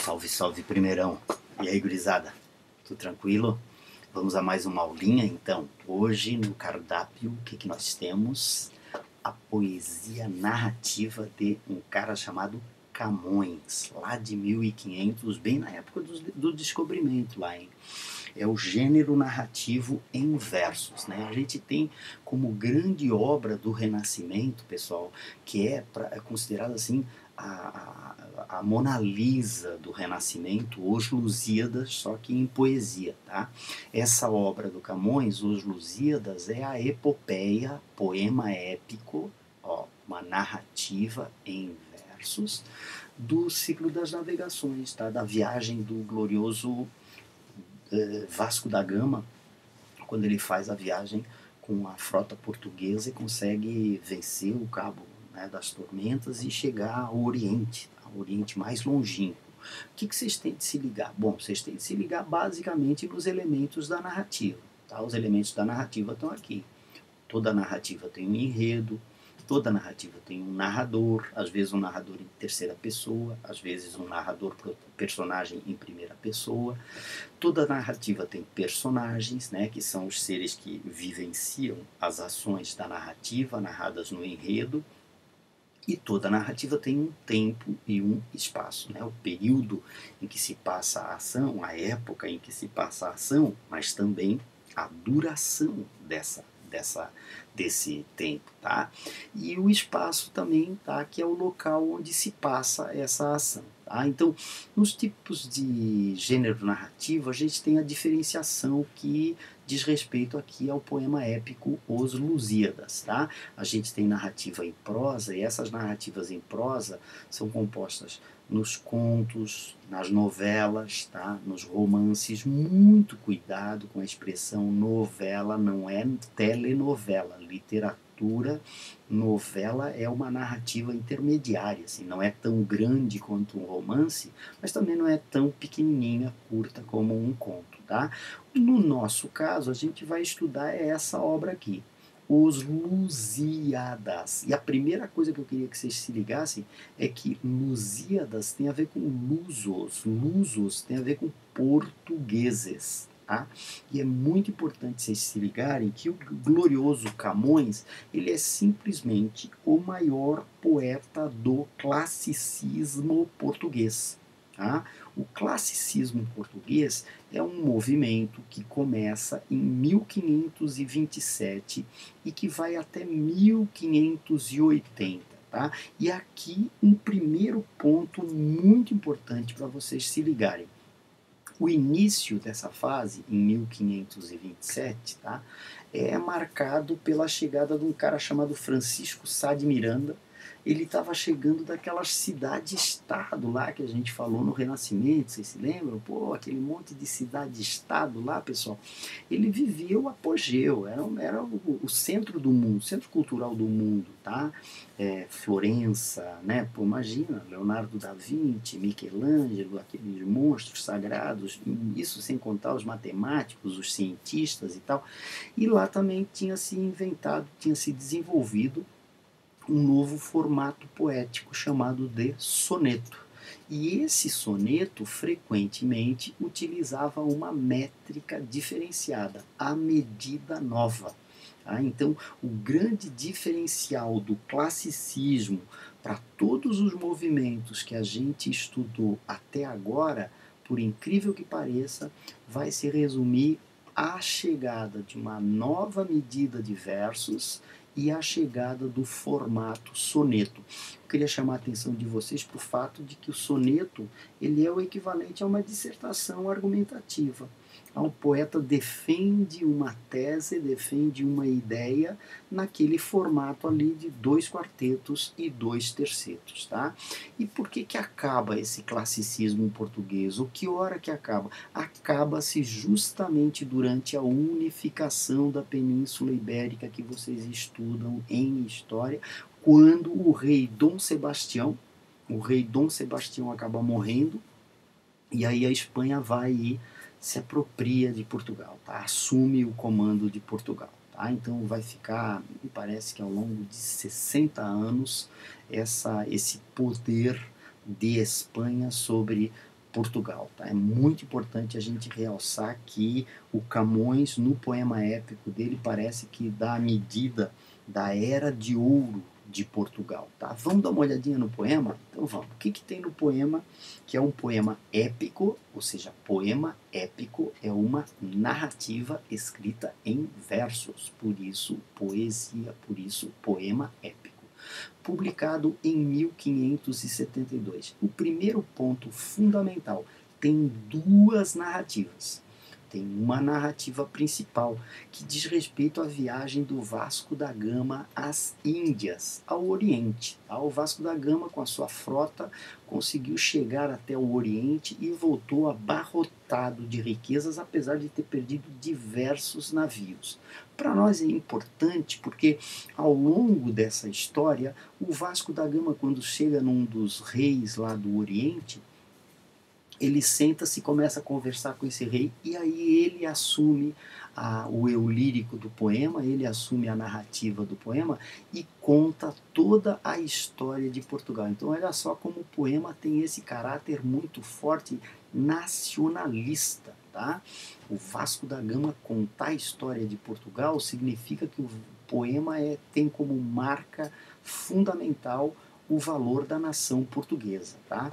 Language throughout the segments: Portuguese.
Salve, salve, primeirão. E aí, gurizada? Tudo tranquilo? Vamos a mais uma aulinha, então. Hoje, no cardápio, o que nós temos? A poesia narrativa de um cara chamado Camões, lá de 1500, bem na época do descobrimento lá, hein? É o gênero narrativo em versos, né? A gente tem como grande obra do Renascimento, pessoal, que é considerada assim a Mona Lisa do Renascimento, Os Lusíadas, só que em poesia, tá? Essa obra do Camões, Os Lusíadas, é a epopeia, poema épico, ó, uma narrativa em versos do ciclo das navegações, tá? Da viagem do glorioso Vasco da Gama, quando ele faz a viagem com a frota portuguesa e consegue vencer o cabo, né, das tormentas e chegar ao Oriente mais longínquo. O que vocês têm de se ligar? Bom, vocês têm de se ligar basicamente nos elementos da narrativa. Tá? Os elementos da narrativa estão aqui. Toda narrativa tem um enredo, toda narrativa tem um narrador, às vezes um narrador em terceira pessoa, às vezes um narrador personagem em primeira pessoa. Toda narrativa tem personagens, né, que são os seres que vivenciam as ações da narrativa, narradas no enredo. E toda narrativa tem um tempo e um espaço, né? O período em que se passa a ação, a época em que se passa a ação, mas também a duração desse tempo, tá? E o espaço também, tá? Que é o local onde se passa essa ação. Tá? Então, nos tipos de gênero narrativo, a gente tem a diferenciação que diz respeito aqui ao poema épico Os Lusíadas. Tá? A gente tem narrativa em prosa, e essas narrativas em prosa são compostas nos contos, nas novelas, tá? Nos romances. Muito cuidado com a expressão novela, não é telenovela. Literatura, novela é uma narrativa intermediária, assim, não é tão grande quanto um romance, mas também não é tão pequenininha, curta como um conto. Tá? No nosso caso, a gente vai estudar essa obra aqui, Os Lusíadas. E a primeira coisa que eu queria que vocês se ligassem é que Lusíadas tem a ver com lusos. Lusos tem a ver com portugueses. Tá? E é muito importante vocês se ligarem que o glorioso Camões, ele é simplesmente o maior poeta do classicismo português. Tá? O classicismo português é um movimento que começa em 1527 e que vai até 1580. Tá? E aqui um primeiro ponto muito importante para vocês se ligarem. O início dessa fase, em 1527, tá, é marcado pela chegada de um cara chamado Francisco Sá de Miranda. Ele estava chegando daquela cidade-estado lá que a gente falou no Renascimento, vocês se lembram? Pô, aquele monte de cidade-estado lá, pessoal. Ele vivia o apogeu, era o centro do mundo, o centro cultural do mundo, tá? Florença, né? Pô, imagina, Leonardo da Vinci, Michelangelo, aqueles monstros sagrados, isso sem contar os matemáticos, os cientistas e tal. E lá também tinha se inventado, tinha se desenvolvido um novo formato poético chamado de soneto. E esse soneto frequentemente utilizava uma métrica diferenciada, a medida nova. Tá? Então, o grande diferencial do classicismo para todos os movimentos que a gente estudou até agora, por incrível que pareça, vai se resumir à chegada de uma nova medida de versos e a chegada do formato soneto. Eu queria chamar a atenção de vocês para o fato de que o soneto ele é o equivalente a uma dissertação argumentativa. O poeta defende uma tese, defende uma ideia naquele formato ali de 2 quartetos e 2 tercetos. Tá? E por que acaba esse classicismo português? O que hora que acaba? Acaba-se justamente durante a unificação da Península Ibérica que vocês estudam em história, quando o rei Dom Sebastião acaba morrendo, e aí a Espanha vai e se apropria de Portugal, tá? Assume o comando de Portugal. Tá? Então vai ficar, me parece que ao longo de 60 anos, esse poder de Espanha sobre Portugal. Tá? É muito importante a gente realçar que o Camões, no poema épico dele, parece que dá a medida da Era de Ouro de Portugal. Tá? Vamos dar uma olhadinha no poema? Então vamos. O que tem no poema, que é um poema épico, ou seja, poema épico é uma narrativa escrita em versos, por isso poesia, por isso poema épico. Publicado em 1572. O primeiro ponto fundamental, tem duas narrativas. Tem uma narrativa principal, que diz respeito à viagem do Vasco da Gama às Índias, ao Oriente. O Vasco da Gama, com a sua frota, conseguiu chegar até o Oriente e voltou abarrotado de riquezas, apesar de ter perdido diversos navios. Para nós é importante porque, ao longo dessa história, o Vasco da Gama, quando chega num dos reis lá do Oriente, ele senta-se e começa a conversar com esse rei, e aí ele assume o eu lírico do poema, ele assume a narrativa do poema e conta toda a história de Portugal. Então olha só como o poema tem esse caráter muito forte nacionalista. Tá? O Vasco da Gama contar a história de Portugal significa que o poema tem como marca fundamental o valor da nação portuguesa. Tá?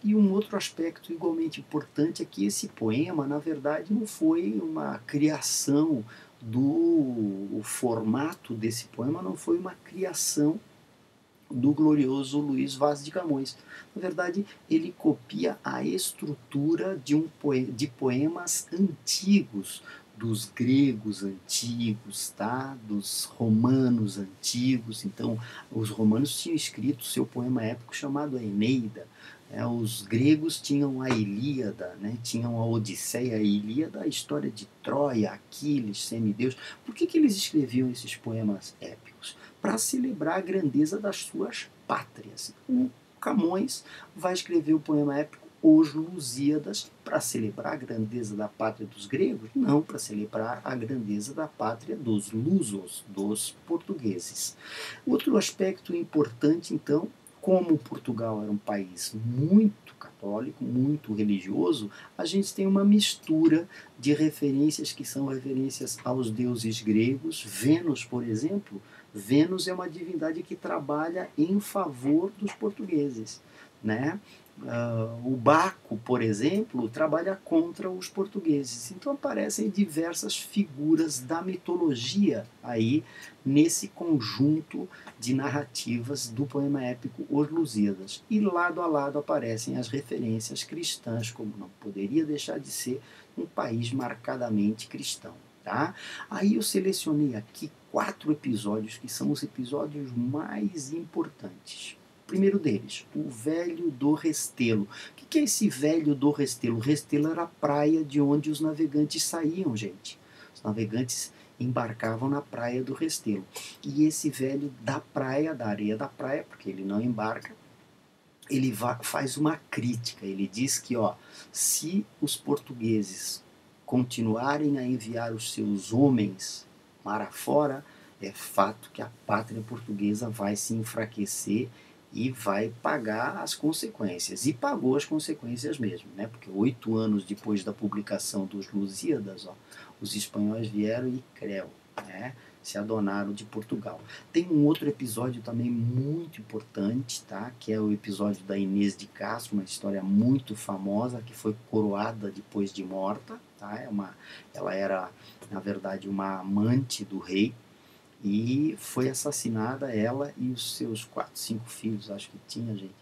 E um outro aspecto igualmente importante é que esse poema, na verdade, não foi uma criação o formato desse poema não foi uma criação do glorioso Luís Vaz de Camões. Na verdade, ele copia a estrutura de poemas antigos, dos gregos antigos, tá? Dos romanos antigos. Então, os romanos tinham escrito seu poema épico chamado a Eneida. Os gregos tinham a Ilíada, né? Tinham a Odisseia, a Ilíada, a história de Troia, Aquiles, semideus. Por que eles escreviam esses poemas épicos? Para celebrar a grandeza das suas pátrias. O Camões vai escrever o poema épico Os Lusíadas para celebrar a grandeza da pátria dos gregos? Não, para celebrar a grandeza da pátria dos lusos, dos portugueses. Outro aspecto importante, então, como Portugal era um país muito católico, muito religioso, a gente tem uma mistura de referências que são referências aos deuses gregos. Vênus, por exemplo, Vênus é uma divindade que trabalha em favor dos portugueses, né? O Baco, por exemplo, trabalha contra os portugueses. Então aparecem diversas figuras da mitologia aí nesse conjunto de narrativas do poema épico Os Lusíadas. E lado a lado aparecem as referências cristãs, como não poderia deixar de ser um país marcadamente cristão. Tá? Aí eu selecionei aqui 4 episódios que são os episódios mais importantes. Primeiro deles, o Velho do Restelo. O que é esse Velho do Restelo? O Restelo era a praia de onde os navegantes saíam, gente. Os navegantes embarcavam na praia do Restelo. E esse velho da praia, da areia da praia, porque ele não embarca, ele faz uma crítica. Ele diz que, se os portugueses continuarem a enviar os seus homens mar afora, é fato que a pátria portuguesa vai se enfraquecer e vai pagar as consequências. E pagou as consequências mesmo, né? Porque 8 anos depois da publicação dos Lusíadas, os espanhóis vieram e né? Se adonaram de Portugal. Tem um outro episódio também muito importante, tá? Que é o episódio da Inês de Castro, uma história muito famosa, que foi coroada depois de morta. Tá? Ela era, na verdade, uma amante do rei, e foi assassinada, ela e os seus 4, 5 filhos, acho que tinha, gente.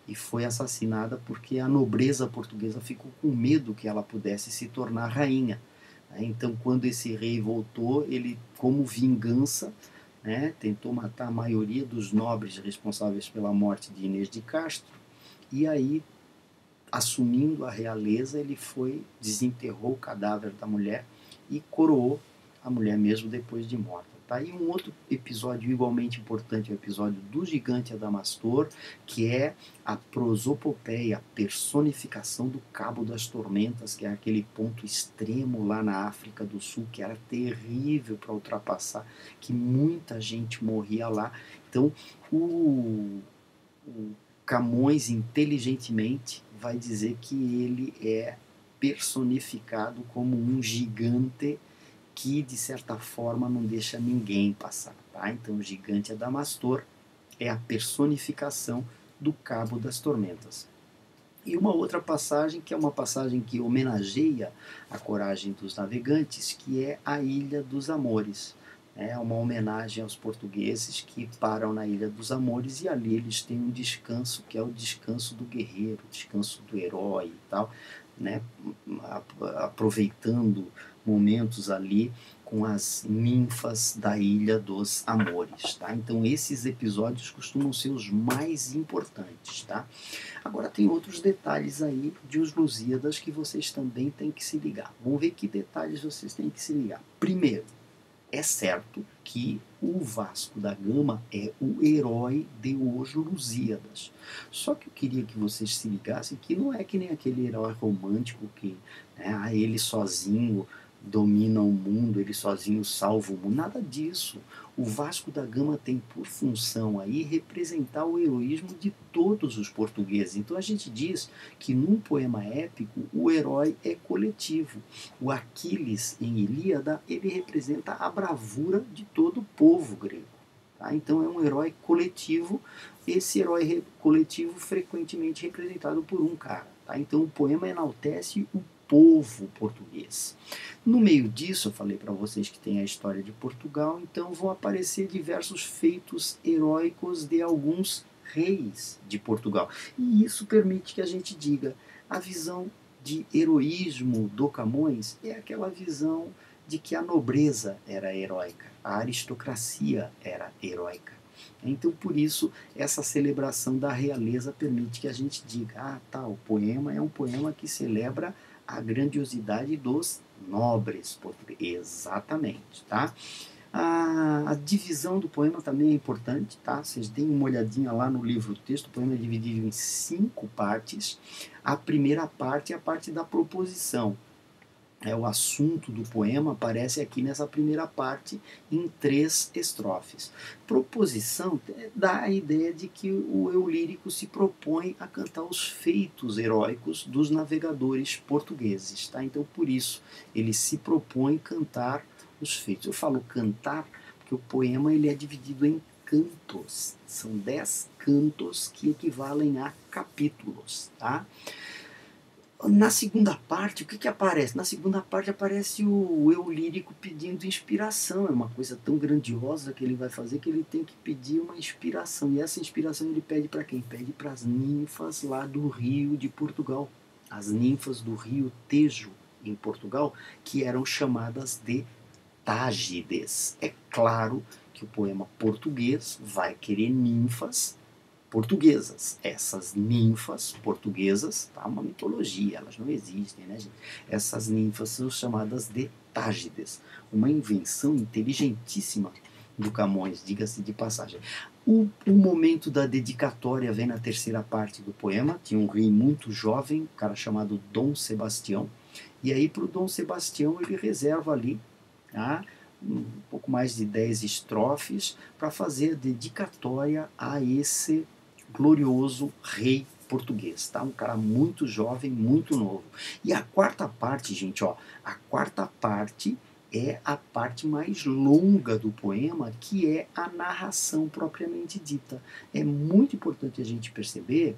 E foi assassinada porque a nobreza portuguesa ficou com medo que ela pudesse se tornar rainha. Então, quando esse rei voltou, ele, como vingança, né, tentou matar a maioria dos nobres responsáveis pela morte de Inês de Castro. E aí, assumindo a realeza, ele desenterrou o cadáver da mulher e coroou a mulher mesmo depois de morta. Tá? E um outro episódio igualmente importante é o episódio do gigante Adamastor, que é a prosopopeia, a personificação do Cabo das Tormentas, que é aquele ponto extremo lá na África do Sul, que era terrível para ultrapassar, que muita gente morria lá. Então, o Camões inteligentemente vai dizer que ele é personificado como um gigante que, de certa forma, não deixa ninguém passar. Tá? Então, o gigante Adamastor é a personificação do Cabo das Tormentas. E uma outra passagem, que é uma passagem que homenageia a coragem dos navegantes, que é a Ilha dos Amores. É uma homenagem aos portugueses que param na Ilha dos Amores e ali eles têm um descanso, que é o descanso do guerreiro, o descanso do herói e tal, né? Aproveitando momentos ali com as ninfas da Ilha dos Amores. Tá? Então esses episódios costumam ser os mais importantes. Tá? Agora tem outros detalhes aí de Os Lusíadas que vocês também têm que se ligar. Vamos ver que detalhes vocês têm que se ligar. Primeiro, é certo que o Vasco da Gama é o herói de Os Lusíadas. Só que eu queria que vocês se ligassem que não é que nem aquele herói romântico que, né, ele sozinho domina o mundo, ele sozinho salva o mundo. Nada disso. O Vasco da Gama tem por função aí representar o heroísmo de todos os portugueses. Então a gente diz que num poema épico o herói é coletivo. O Aquiles em Ilíada, ele representa a bravura de todo o povo grego. Tá? Então é um herói coletivo, esse herói coletivo frequentemente representado por um cara. Tá? Então o poema enaltece o povo português. No meio disso, eu falei para vocês que tem a história de Portugal, então vão aparecer diversos feitos heróicos de alguns reis de Portugal. E isso permite que a gente diga, a visão de heroísmo do Camões é aquela visão de que a nobreza era heróica, a aristocracia era heróica. Então, por isso, essa celebração da realeza permite que a gente diga, ah, tá, o poema é um poema que celebra a grandiosidade dos nobres portugueses. Exatamente, tá? A divisão do poema também é importante, tá? Vocês deem uma olhadinha lá no livro-texto, o poema é dividido em 5 partes. A primeira parte é a parte da proposição. O assunto do poema aparece aqui nessa primeira parte em 3 estrofes. Proposição dá a ideia de que o eu lírico se propõe a cantar os feitos heróicos dos navegadores portugueses. Tá? Então, por isso, ele se propõe cantar os feitos. Eu falo cantar porque o poema ele é dividido em cantos. São 10 cantos que equivalem a capítulos. Tá? Na segunda parte, o que aparece? Na segunda parte aparece o eu lírico pedindo inspiração. É uma coisa tão grandiosa que ele vai fazer que ele tem que pedir uma inspiração. E essa inspiração ele pede para quem? Pede para as ninfas lá do Rio de Portugal. As ninfas do rio Tejo, em Portugal, que eram chamadas de Tágides. É claro que o poema português vai querer ninfas portuguesas. Essas ninfas portuguesas, tá? Uma mitologia, elas não existem, né, gente? Essas ninfas são chamadas de Tágides, uma invenção inteligentíssima do Camões, diga-se de passagem. O momento da dedicatória vem na terceira parte do poema. Tinha um rei muito jovem, um cara chamado Dom Sebastião, e aí para o Dom Sebastião ele reserva ali, tá? Um pouco mais de 10 estrofes para fazer a dedicatória a esse glorioso rei português, tá? Um cara muito jovem, muito novo. E a quarta parte, gente, ó, a quarta parte é a parte mais longa do poema, que é a narração propriamente dita. É muito importante a gente perceber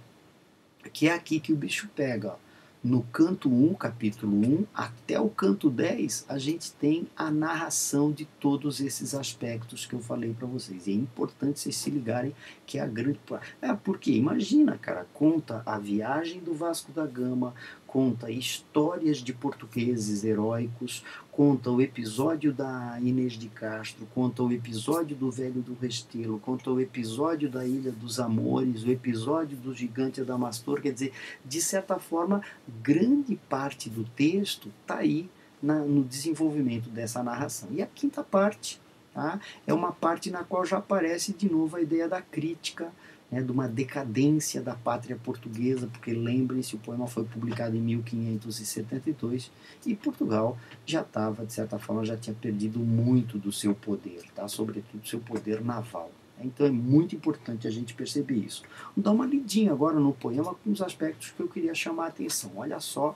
que é aqui que o bicho pega, ó. No canto 1, capítulo 1, até o canto 10, a gente tem a narração de todos esses aspectos que eu falei para vocês. E é importante vocês se ligarem que é a grande parte. Porque imagina, cara, conta a viagem do Vasco da Gama, conta histórias de portugueses heróicos, conta o episódio da Inês de Castro, conta o episódio do Velho do Restelo, conta o episódio da Ilha dos Amores, o episódio do Gigante Adamastor. Quer dizer, de certa forma, grande parte do texto está aí no desenvolvimento dessa narração. E a quinta parte, tá, é uma parte na qual já aparece de novo a ideia da crítica, né, de uma decadência da pátria portuguesa, porque lembrem-se, o poema foi publicado em 1572 e Portugal já estava, de certa forma, já tinha perdido muito do seu poder, tá, sobretudo seu poder naval. Então é muito importante a gente perceber isso. Vou dar uma lidinha agora no poema com os aspectos que eu queria chamar a atenção. Olha só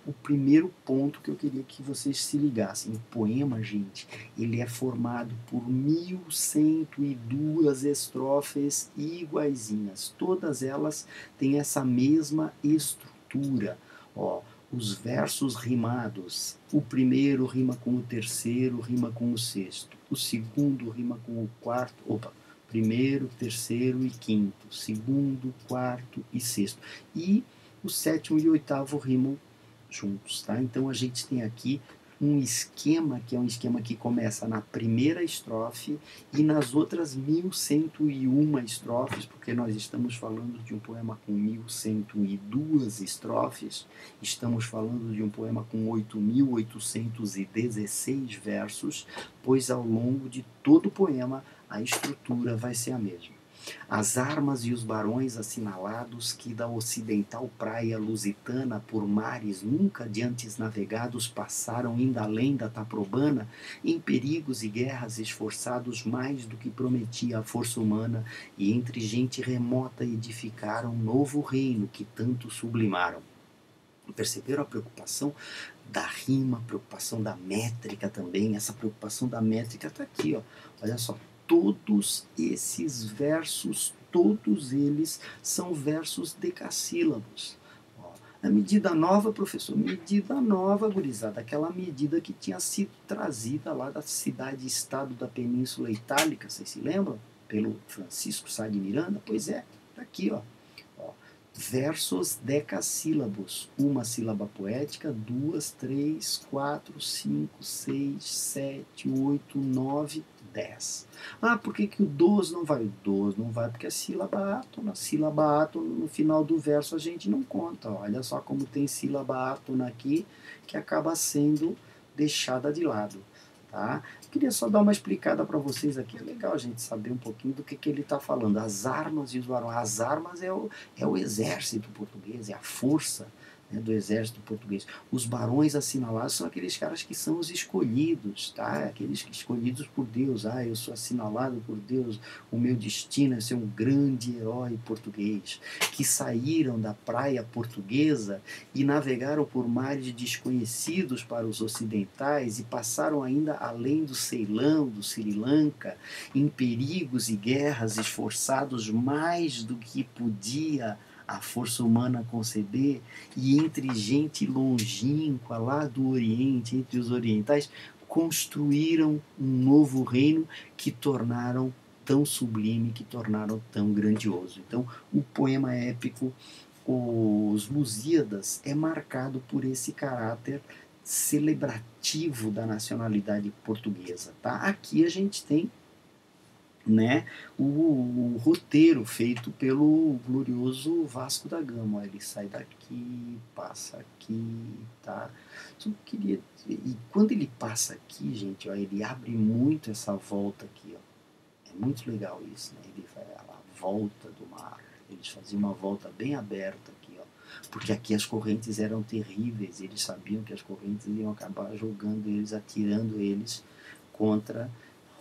o primeiro ponto que eu queria que vocês se ligassem. O poema, gente, ele é formado por 1102 estrofes iguaizinhas. Todas elas têm essa mesma estrutura. Ó, os versos rimados. O primeiro rima com o terceiro, rima com o sexto. O segundo rima com o quarto. Primeiro, terceiro e quinto. Segundo, quarto e sexto. E o sétimo e o oitavo rimam juntos, tá? Então a gente tem aqui um esquema, que é um esquema que começa na primeira estrofe e nas outras 1101 estrofes, porque nós estamos falando de um poema com 1102 estrofes, estamos falando de um poema com 8816 versos, pois ao longo de todo o poema a estrutura vai ser a mesma. As armas e os barões assinalados que da ocidental praia lusitana por mares nunca de antes navegados passaram ainda além da Taprobana, em perigos e guerras esforçados mais do que prometia a força humana, e entre gente remota edificaram um novo reino que tanto sublimaram. Perceberam a preocupação da rima, a preocupação da métrica também? Essa preocupação da métrica está aqui, ó. Olha só. Todos esses versos, todos eles são versos decassílabos. Ó, a medida nova, professor, medida nova, gurizada, aquela medida que tinha sido trazida lá da cidade-estado da Península Itálica, vocês se lembram? Pelo Francisco Sá de Miranda? Pois é, tá aqui, ó. Versos decassílabos, uma sílaba poética, 2, 3, 4, 5, 6, 7, 8, 9, 10. Ah, por que o dos não vai? O dos não vai porque é sílaba átona. Sílaba átona no final do verso a gente não conta. Olha só como tem sílaba átona aqui que acaba sendo deixada de lado. Tá? Queria só dar uma explicada para vocês aqui. É legal a gente saber um pouquinho do que ele está falando. As armas e os barões. As armas é o exército português, é a força, né, do exército português. Os barões assinalados são aqueles caras que são os escolhidos, tá? Aqueles escolhidos por Deus. Ah, eu sou assinalado por Deus, o meu destino é ser um grande herói português. Que saíram da praia portuguesa e navegaram por mares desconhecidos para os ocidentais e passaram ainda além do Ceilão, do Sri Lanka, em perigos e guerras esforçados mais do que podia a força humana conceber, e entre gente longínqua lá do Oriente, entre os orientais, construíram um novo reino que tornaram tão sublime, que tornaram tão grandioso. Então, o poema épico Os Lusíadas é marcado por esse caráter celebrativo da nacionalidade portuguesa. Tá? Aqui a gente tem, né, o roteiro feito pelo glorioso Vasco da Gama. Ele sai daqui, passa aqui, tá? Só queria dizer, e quando ele passa aqui, gente, ó, ele abre muito essa volta aqui, ó. É muito legal isso, né? Ele faz a volta do mar. Eles faziam uma volta bem aberta aqui, ó, porque aqui as correntes eram terríveis. Eles sabiam que as correntes iam acabar jogando eles, atirando eles contra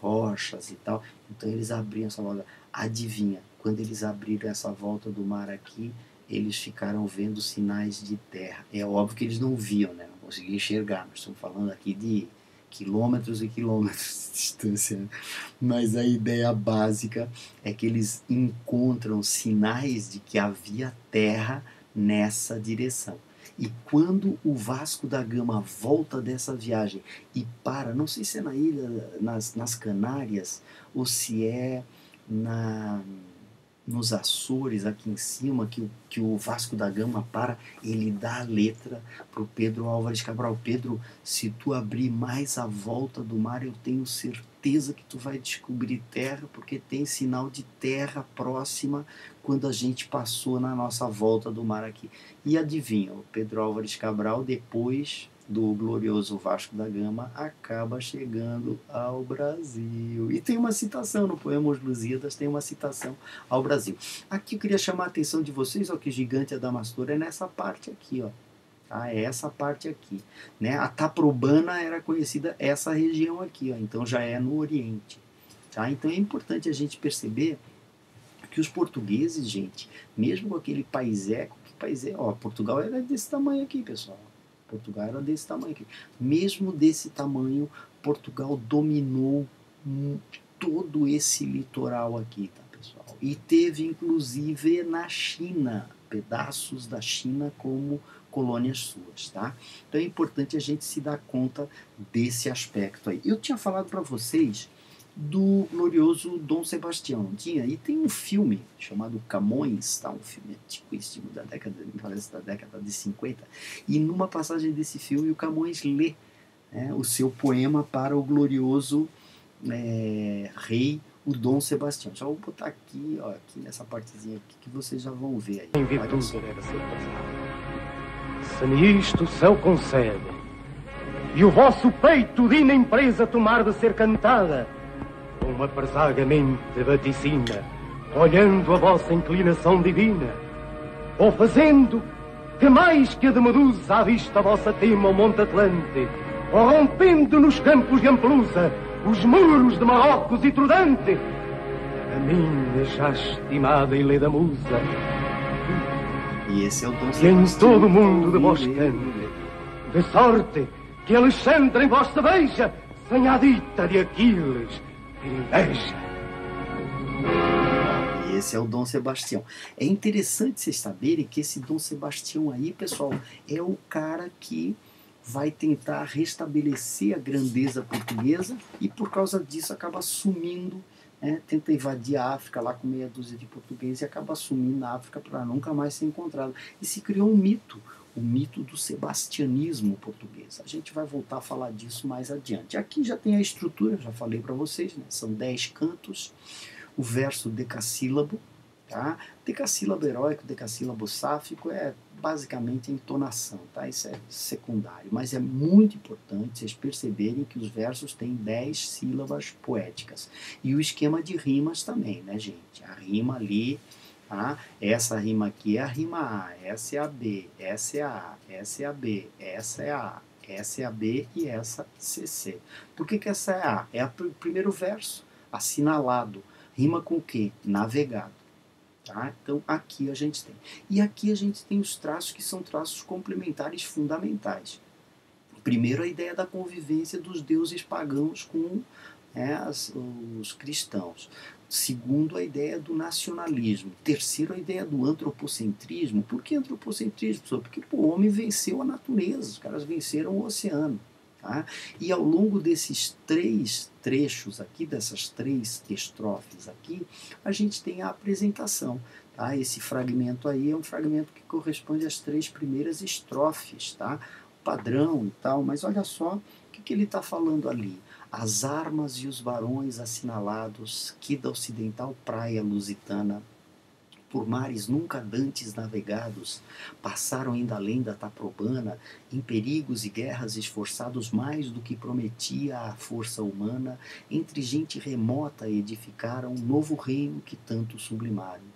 rochas e tal. Então eles abriam essa volta. Adivinha, quando eles abriram essa volta do mar aqui, eles ficaram vendo sinais de terra. É óbvio que eles não viam, né? Não conseguiam enxergar. Nós estamos falando aqui de quilômetros e quilômetros de distância, né? Mas a ideia básica é que eles encontram sinais de que havia terra nessa direção. E quando o Vasco da Gama volta dessa viagem e para, não sei se é na ilha, nas Canárias, ou se é nos Açores, aqui em cima, que o Vasco da Gama para, ele dá a letra para o Pedro Álvares Cabral. Pedro, se tu abrir mais a volta do mar, eu tenho certeza que tu vai descobrir terra, porque tem sinal de terra próxima quando a gente passou na nossa volta do mar aqui. E adivinha, o Pedro Álvares Cabral, depois do glorioso Vasco da Gama, acaba chegando ao Brasil. E tem uma citação no poema Os Lusíadas, tem uma citação ao Brasil. Aqui eu queria chamar a atenção de vocês, ó, que gigante Adamastor é nessa parte aqui, ó. Tá? É essa parte aqui, né? A Taprobana era conhecida essa região aqui, ó, então já é no Oriente. tá? Então é importante a gente perceber que os portugueses, gente, mesmo com aquele paiseco, que país é, ó, Portugal era desse tamanho aqui, pessoal. Portugal era desse tamanho aqui. Mesmo desse tamanho, Portugal dominou todo esse litoral aqui, tá, pessoal? E teve, inclusive, na China, pedaços da China como colônias suas, tá? Então é importante a gente se dar conta desse aspecto aí. Eu tinha falado para vocês do glorioso Dom Sebastião, não tinha? E tem um filme chamado Camões, tá? Um filme antiquíssimo da década, me parece da década de 50, e numa passagem desse filme o Camões lê, né, o seu poema para o glorioso rei, o Dom Sebastião. Já vou botar aqui, ó, aqui nessa partezinha aqui que vocês já vão ver aí. Em virtude deve ser passado. Se me isto o céu concede, e o vosso peito digna empresa tomar de ser cantada, uma presagamente vaticina, olhando a vossa inclinação divina, ou fazendo que mais que a de Medusa à vista vossa tema o Monte Atlante, ou rompendo nos campos de Ampelusa os muros de Marrocos e Trodante, a minha já estimada e leda musa, e esse é o Dom que em Sebastião, todo o mundo de vós cante, de sorte que Alexandre em vossa beija, sem a dita de Aquiles, inveja. E esse é o Dom Sebastião. É interessante vocês saberem que esse Dom Sebastião aí, pessoal, é o cara que vai tentar restabelecer a grandeza portuguesa e por causa disso acaba sumindo, né? Tenta invadir a África lá com meia dúzia de portugueses e acaba sumindo na África para nunca mais ser encontrado. E se criou um mito, o mito do sebastianismo português. A gente vai voltar a falar disso mais adiante. Aqui já tem a estrutura, já falei para vocês, né? São 10 cantos, o verso decassílabo, tá? Decassílabo heróico, decassílabo sáfico é basicamente a entonação, tá? Isso é secundário, mas é muito importante vocês perceberem que os versos têm 10 sílabas poéticas. E o esquema de rimas também, né, gente? A rima ali, tá? Essa rima aqui é a rima A, essa é a B, essa é a A, essa é a B, essa é a A, essa é a B e essa CC. Por que essa é a A? É o primeiro verso, assinalado. Rima com o quê? Navegado. Tá? Então aqui a gente tem. E aqui a gente tem os traços que são traços complementares fundamentais. Primeiro, a ideia da convivência dos deuses pagãos com os cristãos. Segundo, a ideia do nacionalismo. Terceiro, a ideia do antropocentrismo. Por que antropocentrismo, professor? Porque o homem venceu a natureza, os caras venceram o oceano. Tá? E ao longo desses 3 trechos aqui, dessas 3 estrofes aqui, a gente tem a apresentação. Tá? Esse fragmento aí é um fragmento que corresponde às 3 primeiras estrofes, tá? Padrão e tal, mas olha só o que ele está falando ali. As armas e os varões assinalados que da ocidental praia lusitana, por mares nunca dantes navegados, passaram ainda além da Taprobana, em perigos e guerras esforçados mais do que prometia a força humana, entre gente remota edificaram um novo reino que tanto sublimaram.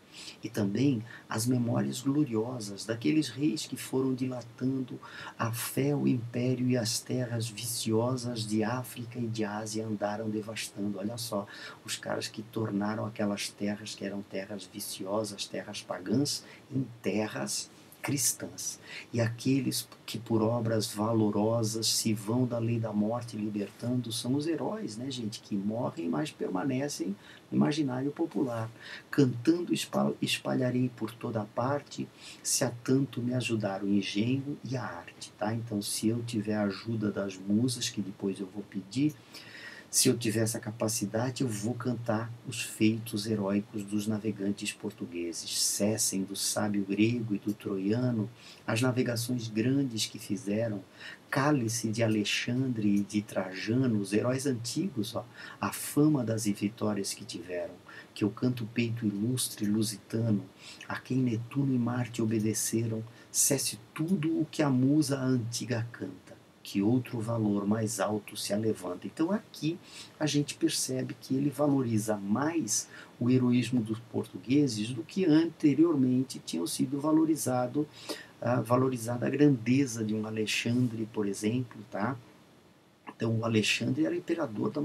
E também as memórias gloriosas daqueles reis que foram dilatando a fé, o império e as terras viciosas de África e de Ásia andaram devastando. Olha só, os caras que tornaram aquelas terras que eram terras viciosas, terras pagãs, em terras cristãs. E aqueles que por obras valorosas se vão da lei da morte libertando são os heróis, né, gente? Que morrem, mas permanecem no imaginário popular. Cantando espalharei por toda parte, se a tanto me ajudar o engenho e a arte, tá? Então, se eu tiver a ajuda das musas, que depois eu vou pedir, se eu tiver essa capacidade, eu vou cantar os feitos heróicos dos navegantes portugueses. Cessem do sábio grego e do troiano as navegações grandes que fizeram. Cale-se de Alexandre e de Trajano, os heróis antigos, ó, a fama das vitórias que tiveram. Que eu canto o peito ilustre lusitano, a quem Netuno e Marte obedeceram, cesse tudo o que a musa antiga canta, que outro valor mais alto se alevanta. Então aqui a gente percebe que ele valoriza mais o heroísmo dos portugueses do que anteriormente tinham sido valorizada a grandeza de um Alexandre, por exemplo, tá? Então, o Alexandre era imperador da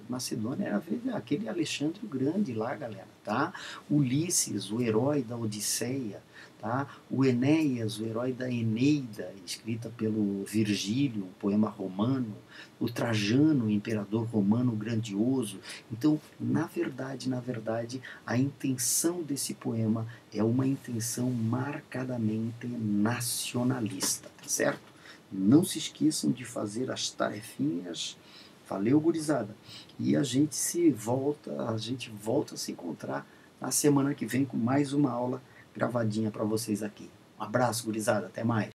Macedônia, era aquele Alexandre o Grande lá, galera, tá? Ulisses, o herói da Odisseia, tá? O Enéas, o herói da Eneida, escrita pelo Virgílio, um poema romano. O Trajano, o imperador romano grandioso. Então, na verdade, a intenção desse poema é uma intenção marcadamente nacionalista, tá certo? Não se esqueçam de fazer as tarefinhas. Valeu, gurizada. E a gente volta a se encontrar na semana que vem com mais uma aula gravadinha para vocês aqui. Um abraço, gurizada. Até mais.